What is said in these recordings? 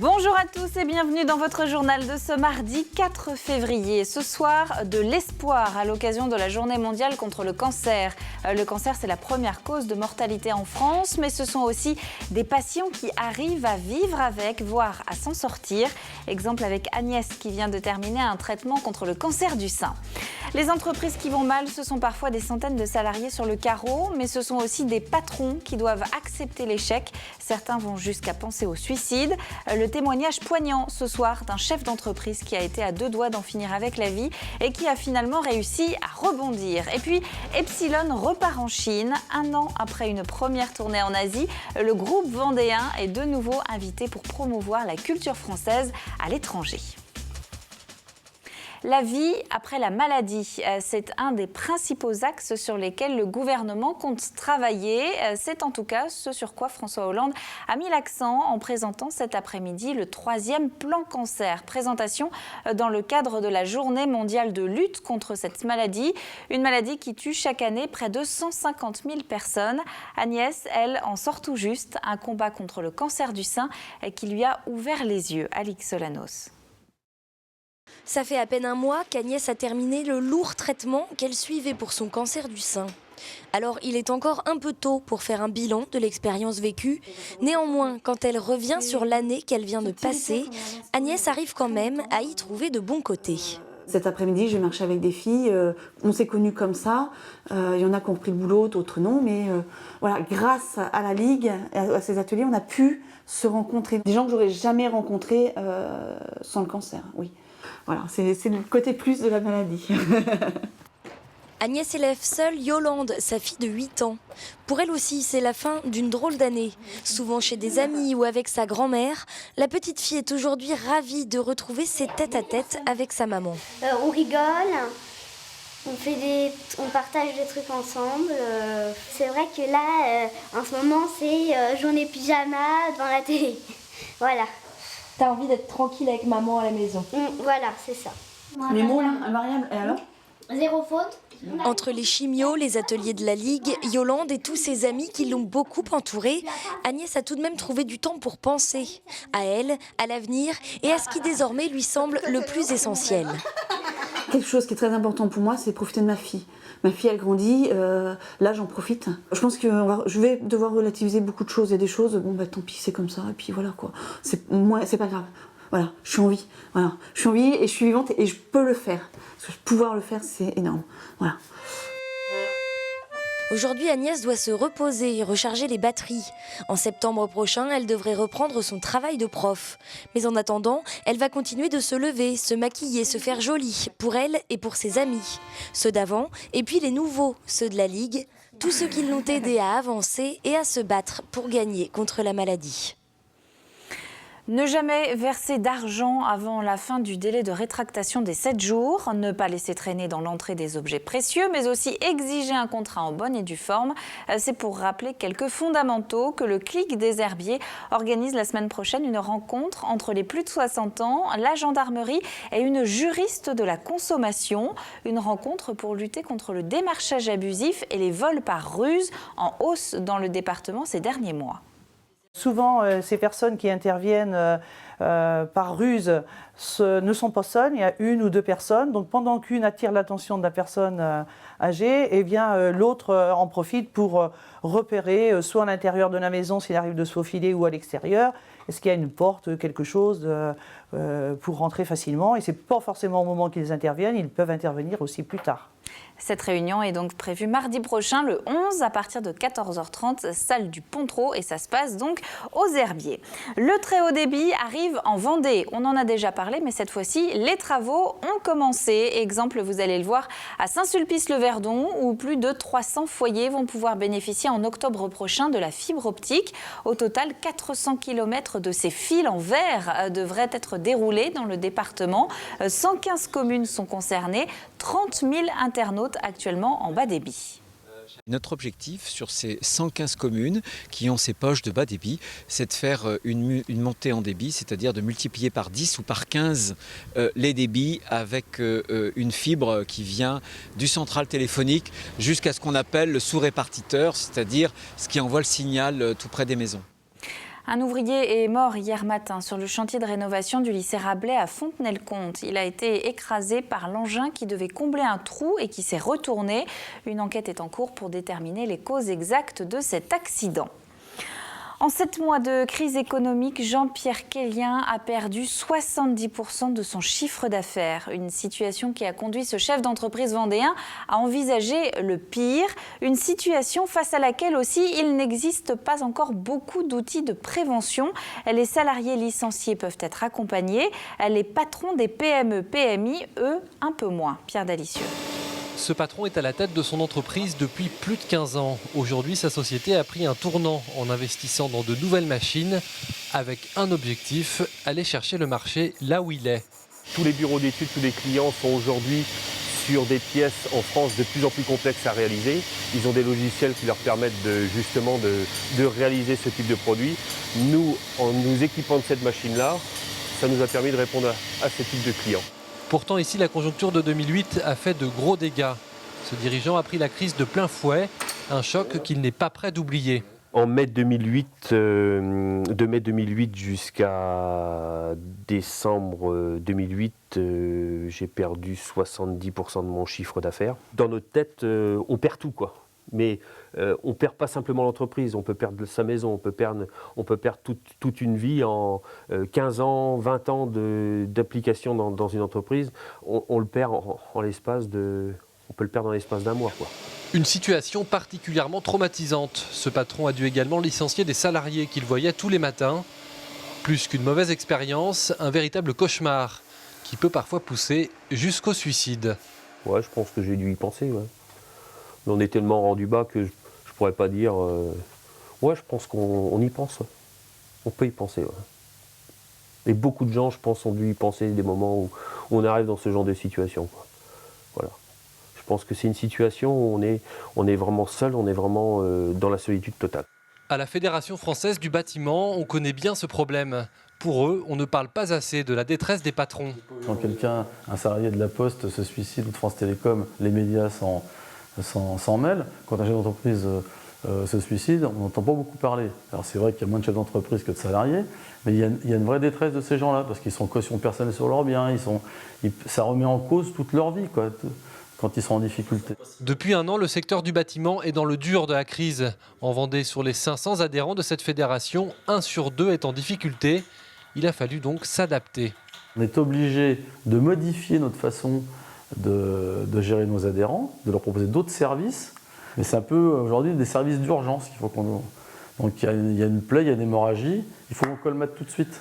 Bonjour à tous et bienvenue dans votre journal de ce mardi 4 février. Ce soir, de l'espoir à l'occasion de la journée mondiale contre le cancer. Le cancer, c'est la première cause de mortalité en France, mais ce sont aussi des patients qui arrivent à vivre avec, voire à s'en sortir. Exemple avec Agnès qui vient de terminer un traitement contre le cancer du sein. Les entreprises qui vont mal, ce sont parfois des centaines de salariés sur le carreau, mais ce sont aussi des patrons qui doivent accepter l'échec. Certains vont jusqu'à penser au suicide. Le témoignage poignant ce soir d'un chef d'entreprise qui a été à deux doigts d'en finir avec la vie et qui a finalement réussi à rebondir. Et puis, Epsilon repart en Chine. Un an après une première tournée en Asie, le groupe vendéen est de nouveau invité pour promouvoir la culture française à l'étranger. La vie après la maladie, c'est un des principaux axes sur lesquels le gouvernement compte travailler. C'est en tout cas ce sur quoi François Hollande a mis l'accent en présentant cet après-midi le 3e plan cancer. Présentation dans le cadre de la journée mondiale de lutte contre cette maladie. Une maladie qui tue chaque année près de 150 000 personnes. Agnès, elle, en sort tout juste. Un combat contre le cancer du sein qui lui a ouvert les yeux. Alix Solanos. Ça fait à peine un mois qu'Agnès a terminé le lourd traitement qu'elle suivait pour son cancer du sein. Alors il est encore un peu tôt pour faire un bilan de l'expérience vécue. Néanmoins, quand elle revient sur l'année qu'elle vient de passer, Agnès arrive quand même à y trouver de bons côtés. Cet après-midi, j'ai marché avec des filles, on s'est connus comme ça, il y en a qui ont pris le boulot, d'autres non, mais voilà, grâce à la Ligue, à ces ateliers, on a pu se rencontrer. Des gens que j'aurais jamais rencontrés sans le cancer, oui. Voilà, c'est le côté plus de la maladie. Agnès élève seule Yolande, sa fille de 8 ans. Pour elle aussi, c'est la fin d'une drôle d'année. Souvent chez des amis ou avec sa grand-mère, la petite fille est aujourd'hui ravie de retrouver ses tête-à-tête avec sa maman. On rigole, on partage des trucs ensemble. C'est vrai que là, en ce moment, c'est journée pyjama devant la télé. Voilà. T'as envie d'être tranquille avec maman à la maison. Voilà, c'est ça. Les mots là, invariables, et alors ? Zéro faute. Entre les chimios, les ateliers de la Ligue, Yolande et tous ses amis qui l'ont beaucoup entourée, Agnès a tout de même trouvé du temps pour penser à elle, à l'avenir et à ce qui désormais lui semble le plus essentiel. Quelque chose qui est très important pour moi, c'est profiter de ma fille. Ma fille, elle grandit, là j'en profite. Je pense que je vais devoir relativiser beaucoup de choses. Il y a des choses, bon bah tant pis, c'est comme ça, et puis voilà quoi. Moi, c'est pas grave. Voilà, je suis en vie. Voilà, je suis en vie et je suis vivante et je peux le faire. Parce que pouvoir le faire, c'est énorme. Voilà. Aujourd'hui, Agnès doit se reposer et recharger les batteries. En septembre prochain, elle devrait reprendre son travail de prof. Mais en attendant, elle va continuer de se lever, se maquiller, se faire jolie, pour elle et pour ses amis. Ceux d'avant, et puis les nouveaux, ceux de la Ligue, tous ceux qui l'ont aidé à avancer et à se battre pour gagner contre la maladie. Ne jamais verser d'argent avant la fin du délai de rétractation des 7 jours, ne pas laisser traîner dans l'entrée des objets précieux, mais aussi exiger un contrat en bonne et due forme. C'est pour rappeler quelques fondamentaux que le Clic des Herbiers organise la semaine prochaine une rencontre entre les plus de 60 ans, la gendarmerie et une juriste de la consommation. Une rencontre pour lutter contre le démarchage abusif et les vols par ruse en hausse dans le département ces derniers mois. Souvent, ces personnes qui interviennent par ruse ne sont pas seules, il y a une ou deux personnes. Donc pendant qu'une attire l'attention de la personne âgée, eh bien, l'autre en profite pour repérer, soit à l'intérieur de la maison s'il arrive de se faufiler ou à l'extérieur, est-ce qu'il y a une porte, quelque chose pour rentrer facilement. Et ce n'est pas forcément au moment qu'ils interviennent, ils peuvent intervenir aussi plus tard. Cette réunion est donc prévue mardi prochain, le 11, à partir de 14h30, salle du Pontreau, et ça se passe donc aux Herbiers. Le très haut débit arrive en Vendée. On en a déjà parlé, mais cette fois-ci, les travaux ont commencé. Exemple, vous allez le voir à Saint-Sulpice-le-Verdon, où plus de 300 foyers vont pouvoir bénéficier en octobre prochain de la fibre optique. Au total, 400 km de ces fils en verre devraient être déroulés dans le département. 115 communes sont concernées, 30 000 internautes actuellement en bas débit. Notre objectif sur ces 115 communes qui ont ces poches de bas débit, c'est de faire une montée en débit, c'est-à-dire de multiplier par 10 ou par 15 les débits avec une fibre qui vient du central téléphonique jusqu'à ce qu'on appelle le sous-répartiteur, c'est-à-dire ce qui envoie le signal tout près des maisons. Un ouvrier est mort hier matin sur le chantier de rénovation du lycée Rabelais à Fontenay-le-Comte. Il a été écrasé par l'engin qui devait combler un trou et qui s'est retourné. Une enquête est en cours pour déterminer les causes exactes de cet accident. En 7 mois de crise économique, Jean-Pierre Quélien a perdu 70% de son chiffre d'affaires. Une situation qui a conduit ce chef d'entreprise vendéen à envisager le pire. Une situation face à laquelle aussi il n'existe pas encore beaucoup d'outils de prévention. Les salariés licenciés peuvent être accompagnés. Les patrons des PME-PMI, eux, un peu moins. Pierre Dalicieux. Ce patron est à la tête de son entreprise depuis plus de 15 ans. Aujourd'hui, sa société a pris un tournant en investissant dans de nouvelles machines avec un objectif, aller chercher le marché là où il est. Tous les bureaux d'études, tous les clients sont aujourd'hui sur des pièces en France de plus en plus complexes à réaliser. Ils ont des logiciels qui leur permettent justement de réaliser ce type de produit. Nous, en nous équipant de cette machine-là, ça nous a permis de répondre à ce type de clients. Pourtant, ici, la conjoncture de 2008 a fait de gros dégâts. Ce dirigeant a pris la crise de plein fouet, un choc qu'il n'est pas prêt d'oublier. En mai 2008, de mai 2008 jusqu'à décembre 2008, j'ai perdu 70% de mon chiffre d'affaires. Dans notre tête, on perd tout, quoi. Mais on ne perd pas simplement l'entreprise, on peut perdre sa maison, on peut perdre toute une vie en 15 ans, 20 ans d'application dans une entreprise. On le perd on peut le perdre dans l'espace d'un mois, quoi. Une situation particulièrement traumatisante. Ce patron a dû également licencier des salariés qu'il voyait tous les matins. Plus qu'une mauvaise expérience, un véritable cauchemar qui peut parfois pousser jusqu'au suicide. Ouais, je pense que j'ai dû y penser, ouais. On est tellement rendu bas que je ne pourrais pas dire... Ouais, je pense qu'on y pense. Ouais. On peut y penser. Ouais. Et beaucoup de gens, je pense, ont dû y penser des moments où on arrive dans ce genre de situation, quoi. Voilà. Je pense que c'est une situation où on est vraiment seul, on est vraiment dans la solitude totale. À la Fédération française du bâtiment, on connaît bien ce problème. Pour eux, on ne parle pas assez de la détresse des patrons. Quand un salarié de la Poste se suicide ou de France Télécom, les médias s'en mêlent. Quand un chef d'entreprise se suicide, on n'entend pas beaucoup parler. Alors c'est vrai qu'il y a moins de chefs d'entreprise que de salariés, mais il y a une vraie détresse de ces gens-là, parce qu'ils sont en caution personnelle sur leurs biens, ça remet en cause toute leur vie, quoi, quand ils sont en difficulté. Depuis un an, le secteur du bâtiment est dans le dur de la crise. En Vendée, sur les 500 adhérents de cette fédération, 1 sur 2 est en difficulté. Il a fallu donc s'adapter. On est obligé de modifier notre façon de gérer nos adhérents, de leur proposer d'autres services. Mais c'est un peu aujourd'hui des services d'urgence qu'il faut qu'on... Donc il y a une plaie, il y a une hémorragie, il faut qu'on colmate tout de suite.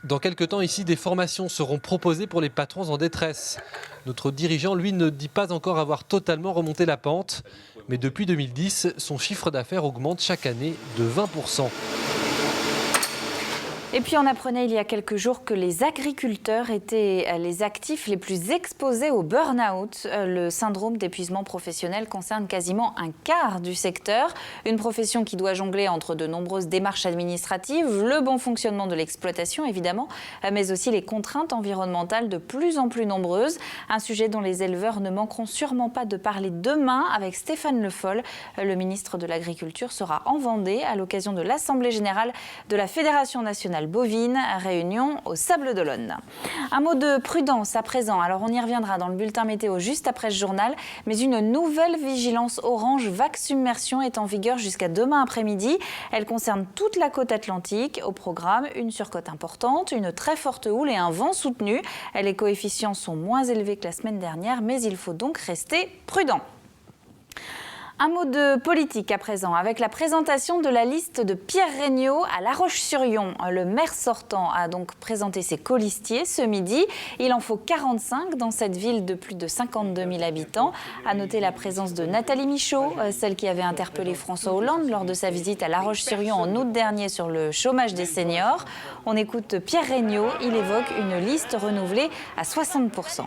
Dans quelques temps ici, des formations seront proposées pour les patrons en détresse. Notre dirigeant, lui, ne dit pas encore avoir totalement remonté la pente. Mais depuis 2010, son chiffre d'affaires augmente chaque année de 20%. Et puis on apprenait il y a quelques jours que les agriculteurs étaient les actifs les plus exposés au burn-out. Le syndrome d'épuisement professionnel concerne quasiment un quart du secteur. Une profession qui doit jongler entre de nombreuses démarches administratives, le bon fonctionnement de l'exploitation évidemment, mais aussi les contraintes environnementales de plus en plus nombreuses. Un sujet dont les éleveurs ne manqueront sûrement pas de parler demain avec Stéphane Le Foll. Le ministre de l'Agriculture sera en Vendée à l'occasion de l'Assemblée générale de la Fédération nationale bovine, réunion au Sables-d'Olonne. Un mot de prudence à présent. Alors on y reviendra dans le bulletin météo juste après ce journal, mais une nouvelle vigilance orange vague submersion est en vigueur jusqu'à demain après-midi. Elle concerne toute la côte atlantique. Au programme, une surcote importante, une très forte houle et un vent soutenu. Les coefficients sont moins élevés que la semaine dernière, mais il faut donc rester prudent. Un mot de politique à présent, avec la présentation de la liste de Pierre Regnault à La Roche-sur-Yon. Le maire sortant a donc présenté ses colistiers ce midi. Il en faut 45 dans cette ville de plus de 52 000 habitants. À noter la présence de Nathalie Michaud, celle qui avait interpellé François Hollande lors de sa visite à La Roche-sur-Yon en août dernier sur le chômage des seniors. On écoute Pierre Regnault, il évoque une liste renouvelée à 60%.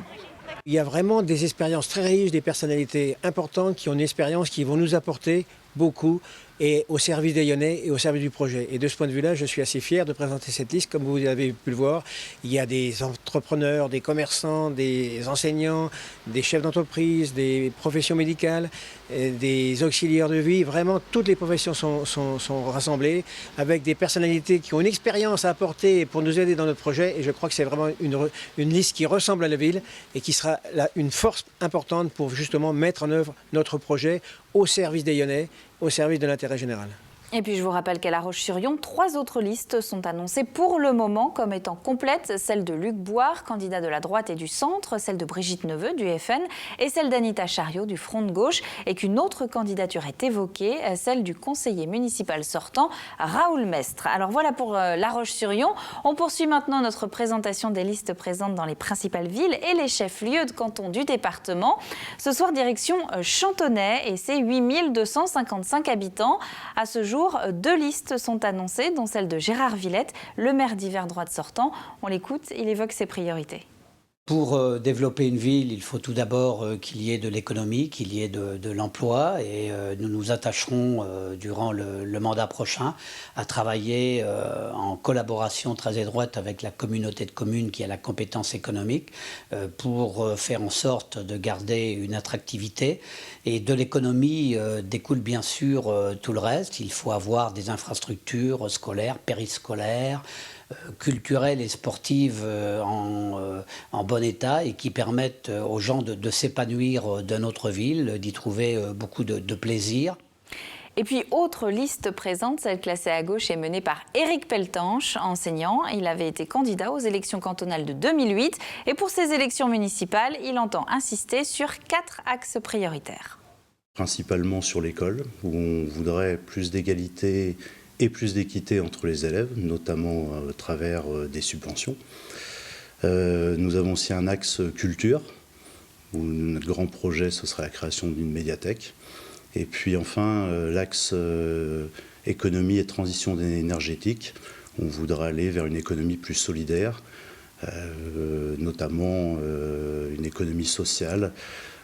Il y a vraiment des expériences très riches, des personnalités importantes qui ont une expérience qui vont nous apporter beaucoup et au service des Lyonnais et au service du projet. Et de ce point de vue-là, je suis assez fier de présenter cette liste. Comme vous avez pu le voir, il y a des entrepreneurs, des commerçants, des enseignants, des chefs d'entreprise, des professions médicales, des auxiliaires de vie. Vraiment, toutes les professions sont rassemblées avec des personnalités qui ont une expérience à apporter pour nous aider dans notre projet. Et je crois que c'est vraiment une liste qui ressemble à la ville et qui sera une force importante pour justement mettre en œuvre notre projet au service des Lyonnais, au service de l'intérêt général. Et puis je vous rappelle qu'à La Roche-sur-Yon, 3 autres listes sont annoncées pour le moment comme étant complètes. Celle de Luc Boire, candidat de la droite et du centre, celle de Brigitte Neveu du FN et celle d'Anita Chariot du Front de gauche. Et qu'une autre candidature est évoquée, celle du conseiller municipal sortant, Raoul Mestre. Alors voilà pour La Roche-sur-Yon. On poursuit maintenant notre présentation des listes présentes dans les principales villes et les chefs-lieux de canton du département. Ce soir, direction Chantonnay et ses 8255 habitants. À ce jour, 2 listes sont annoncées, dont celle de Gérard Villette, le maire d'hiver droite sortant. On l'écoute, il évoque ses priorités. Pour développer une ville, il faut tout d'abord qu'il y ait de l'économie, qu'il y ait de l'emploi et nous nous attacherons durant le mandat prochain à travailler en collaboration très étroite avec la communauté de communes qui a la compétence économique pour faire en sorte de garder une attractivité. Et de l'économie découle bien sûr tout le reste. Il faut avoir des infrastructures scolaires, périscolaires, culturelles et sportives en bon état et qui permettent aux gens de s'épanouir de notre ville, d'y trouver beaucoup de plaisir. Et puis, autre liste présente, celle classée à gauche est menée par Éric Peltanche, enseignant. Il avait été candidat aux élections cantonales de 2008. Et pour ces élections municipales, il entend insister sur 4 axes prioritaires. Principalement sur l'école, où on voudrait plus d'égalité et plus d'équité entre les élèves, notamment à travers des subventions. Nous avons aussi un axe culture, où notre grand projet, ce serait la création d'une médiathèque. Et puis enfin, l'axe économie et transition énergétique. On voudrait aller vers une économie plus solidaire, notamment une économie sociale,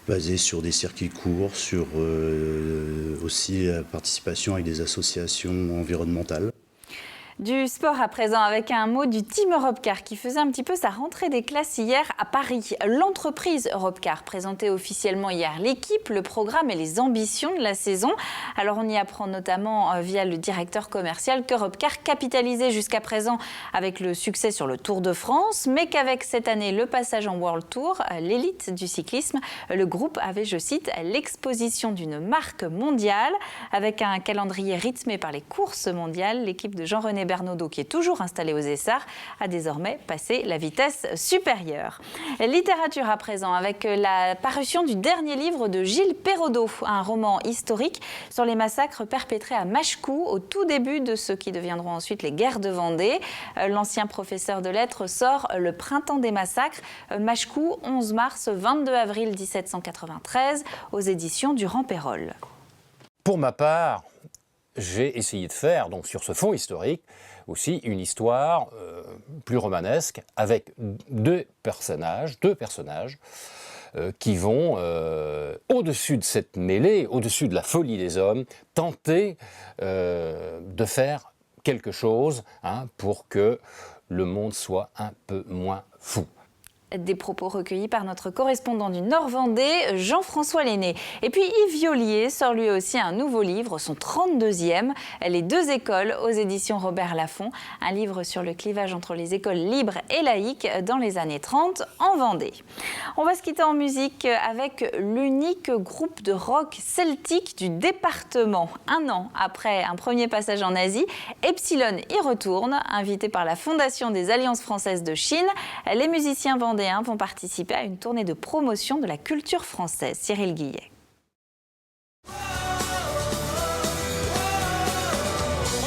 basée sur des circuits courts, sur aussi la participation avec des associations environnementales. Du sport à présent avec un mot du Team Europcar qui faisait un petit peu sa rentrée des classes hier à Paris. L'entreprise Europcar présentait officiellement hier l'équipe, le programme et les ambitions de la saison. Alors on y apprend notamment via le directeur commercial qu'Europcar capitalisait jusqu'à présent avec le succès sur le Tour de France, mais qu'avec cette année le passage en World Tour, l'élite du cyclisme, le groupe avait, je cite, l'exposition d'une marque mondiale. Avec un calendrier rythmé par les courses mondiales, l'équipe de Jean-René Bernaudot, qui est toujours installé aux Essarts, a désormais passé la vitesse supérieure. Littérature à présent, avec la parution du dernier livre de Gilles Perraudot, un roman historique sur les massacres perpétrés à Machecoul au tout début de ce qui deviendront ensuite les guerres de Vendée. L'ancien professeur de lettres sort Le Printemps des massacres, Machecoul, 11 mars, 22 avril 1793, aux éditions du Rand-Pérol. Pour ma part, j'ai essayé de faire, donc sur ce fond historique, aussi une histoire plus romanesque avec deux personnages qui vont, au-dessus de cette mêlée, au-dessus de la folie des hommes, tenter de faire quelque chose pour que le monde soit un peu moins fou. Des propos recueillis par notre correspondant du Nord-Vendée, Jean-François Lenné. Et puis Yves Violier sort lui aussi un nouveau livre, son 32e, Les deux écoles, aux éditions Robert Laffont. Un livre sur le clivage entre les écoles libres et laïques dans les années 30 en Vendée. On va se quitter en musique avec l'unique groupe de rock celtique du département. Un an après un premier passage en Asie, Epsilon y retourne. Invité par la Fondation des Alliances françaises de Chine, les musiciens vendéens vont participer à une tournée de promotion de la culture française. Cyril Guillet. On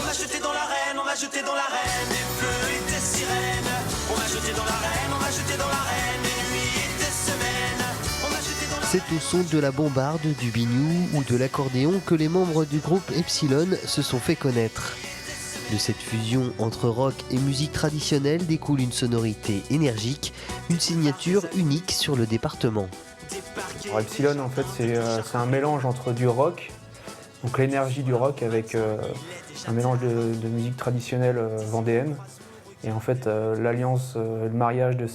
m'a jeté dans l'arène, on m'a jeté dans l'arène, des feux et des sirènes. On m'a jeté dans l'arène, on m'a jeté dans l'arène, des nuits et des semaines. On m'a jeté dans l'arène. C'est au son de la bombarde, du biniou ou de l'accordéon que les membres du groupe Epsilon se sont fait connaître. De cette fusion entre rock et musique traditionnelle découle une sonorité énergique, une signature unique sur le département. Alors Epsilon, en fait, c'est un mélange entre du rock Donc l'énergie du rock avec un mélange de musique traditionnelle vendéenne. Et en fait, l'alliance, le mariage de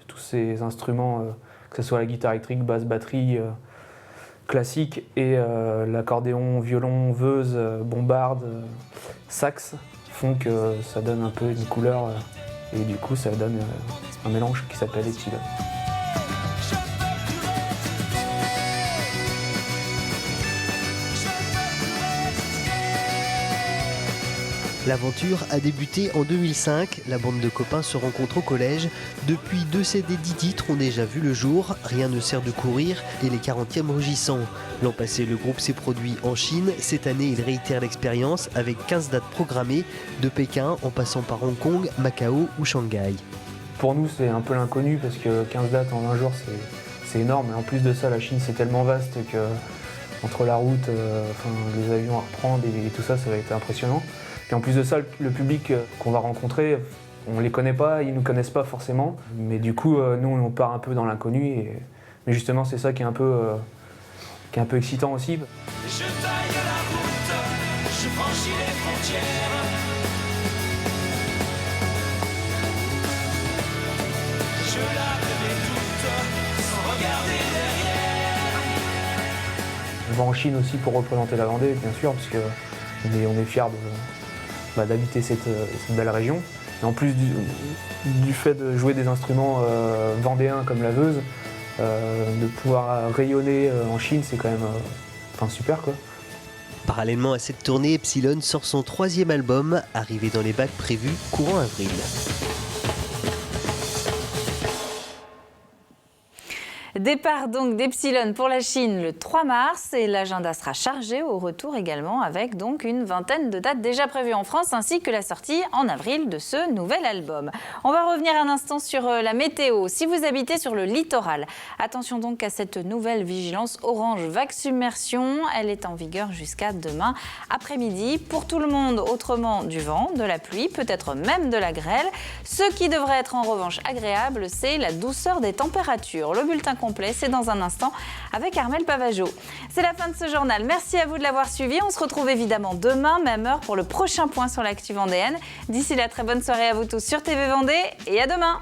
tous ces instruments, que ce soit la guitare électrique, basse, batterie, classique, et l'accordéon, violon, veuse, bombarde, sax, font que ça donne un peu une couleur. Et du coup, ça donne un mélange qui s'appelle Epsilon. L'aventure a débuté en 2005, la bande de copains se rencontre au collège. Depuis, 2 CD 10 titres ont déjà vu le jour, Rien ne sert de courir et les 40e rugissants. L'an passé, le groupe s'est produit en Chine. Cette année, il réitère l'expérience avec 15 dates programmées, de Pékin en passant par Hong Kong, Macao ou Shanghai. Pour nous, c'est un peu l'inconnu parce que 15 dates en un jour, c'est énorme. Et en plus de ça, la Chine, c'est tellement vaste que entre la route, les avions à reprendre et tout ça, ça va être impressionnant. Et en plus de ça, le public qu'on va rencontrer, on ne les connaît pas, ils ne nous connaissent pas forcément. Mais du coup, nous, on part un peu dans l'inconnu. Mais justement, c'est ça qui est un peu excitant aussi. Je taille la route, je franchis les frontières. Je lave mes doutes sans regarder derrière. On va en Chine aussi pour représenter la Vendée, bien sûr, parce qu'on est fiers d'habiter cette belle région. Et en plus du fait de jouer des instruments vendéens comme la veuse, de pouvoir rayonner en Chine, c'est quand même super, quoi. Parallèlement à cette tournée, Epsilon sort son 3e album, arrivé dans les bacs prévus courant avril. Départ donc d'Epsilon pour la Chine le 3 mars et l'agenda sera chargé au retour également avec donc une vingtaine de dates déjà prévues en France ainsi que la sortie en avril de ce nouvel album. On va revenir un instant sur la météo. Si vous habitez sur le littoral, attention donc à cette nouvelle vigilance orange vague submersion. Elle est en vigueur jusqu'à demain après-midi. Pour tout le monde, autrement du vent, de la pluie, peut-être même de la grêle. Ce qui devrait être en revanche agréable, c'est la douceur des températures. Le bulletin complet, c'est dans un instant avec Armelle Pavageau. C'est la fin de ce journal. Merci à vous de l'avoir suivi. On se retrouve évidemment demain, même heure, pour le prochain point sur l'actu vendéenne. D'ici là, très bonne soirée à vous tous sur TV Vendée et à demain.